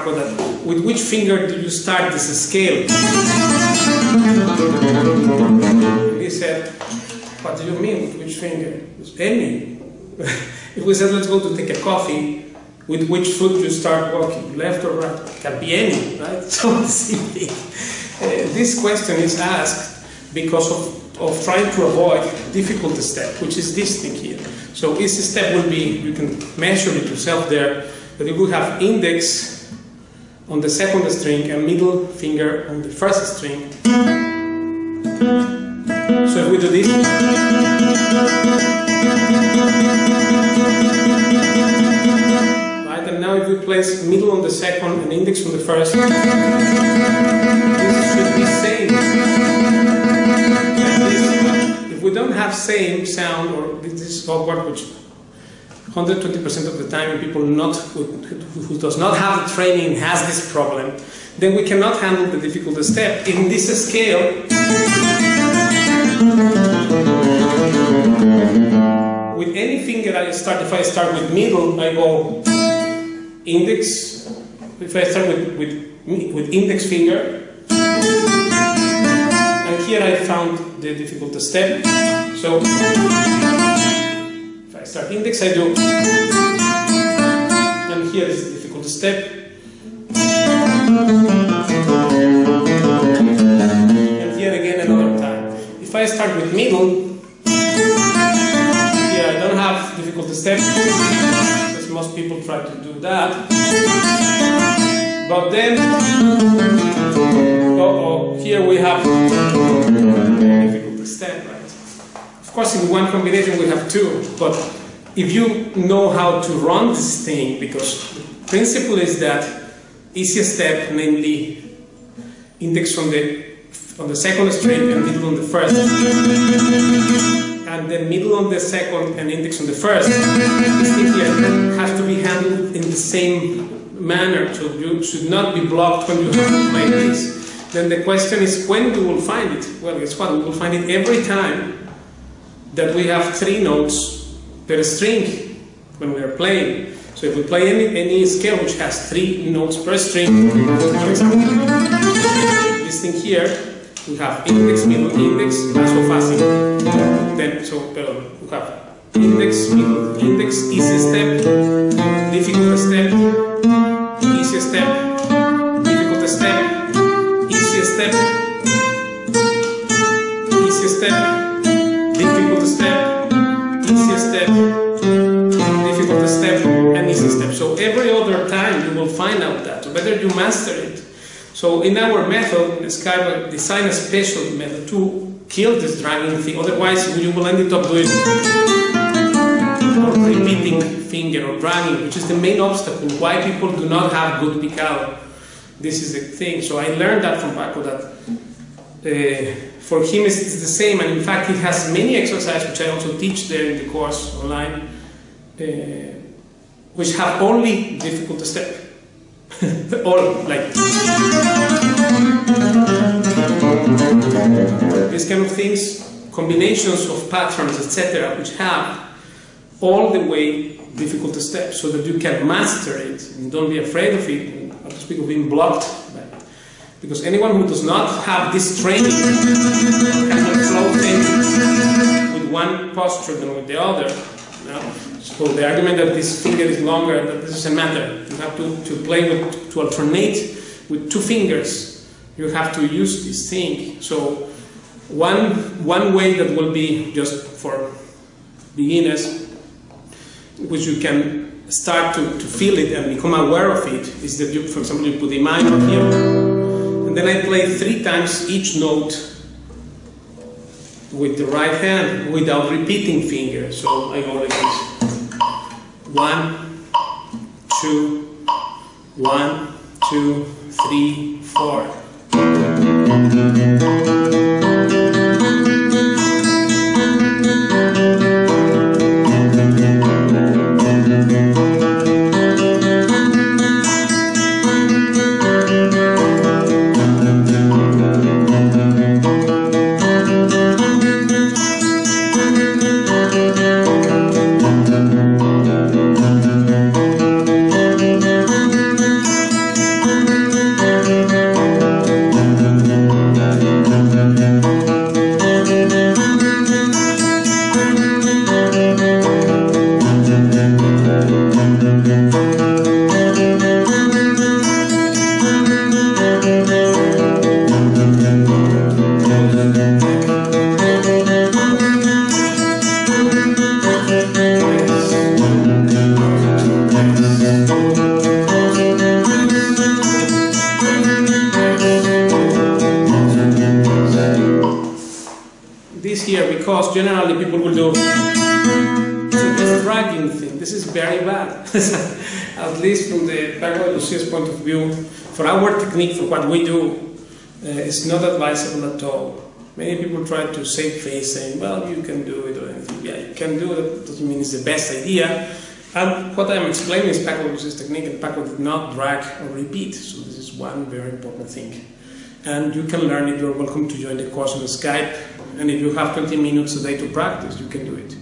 Paco that with which finger do you start this scale? And he said, what do you mean with which finger? Any. If we said let's go to take a coffee, with which foot you start walking, left or right? It can be any, right? So this question is asked because of trying to avoid difficult step, which is this thing here. So easy step will be, you can measure it yourself there, that you will have index on the second string and middle finger on the first string. So if we do this, right, and now if we place middle on the second and index on the first, this should be same. If we don't have same sound, or this is awkward, which 120% of the time people who does not have the training has this problem, then we cannot handle the difficult step. In this scale, with any finger I start, if I start with middle, I go index. If I start with index finger, and here I found the difficult step. So if I start index, I do, and here is the difficult step, and here again another time. If I start with middle, here I don't have difficult step, because most people try to do that. But then, here we have difficult step, right? Of course, in one combination we have two, but if you know how to run this thing, because the principle is that easy step, namely index on the second string and middle on the first, and then middle on the second and index on the first, this thing here has to be handled in the same manner, so you should not be blocked when you play this. Then the question is when we will find it. Well, guess what? We will find it every time that we have 3 notes per string when we are playing. So if we play any scale which has 3 notes per string, for example, this thing here, we have index, middle, index, paso fácil. Then, we have index, middle, index, easy step, difficult step, easy step, difficult step, easy step, easy step, difficult step, easy step, difficult step, and easy step. So every other time you will find out that, so better you master it. So in our method, in Skype, I design a special method to kill this dragging thing, otherwise you will end up doing or repeating finger or dragging, which is the main obstacle why people do not have good picado. This is the thing. So I learned that from Paco, that for him it's the same, and in fact he has many exercises which I also teach there in the course online, which have only difficult step. All like these kind of things, combinations of patterns, etc., which have all the way difficult steps, so that you can master it and don't be afraid of it, not to speak of being blocked. Because anyone who does not have this training cannot flow things with one posture than with the other. So the argument that this finger is longer, that this doesn't matter. You have to play with, to alternate with 2 fingers. You have to use this thing. So one way that will be just for beginners, which you can start to feel it and become aware of it, is that you, for example, you put the minor here, and then I play 3 times each note with the right hand without repeating fingers. So I go like this. 1, 2, 1, 2, 3, 4. this here because generally people will do. So this dragging thing, this is very bad. At least from the Paco de Lucia's point of view, for our technique, for what we do, it's not advisable at all. Many people try to save face saying, well, you can do it or anything. Yeah, you can do it, doesn't mean it's the best idea. And what I'm explaining is Paco de Lucia's technique, and Paco did not drag or repeat. So this is one very important thing. And you can learn it. You're welcome to join the course on Skype. And if you have 20 minutes a day to practice, you can do it.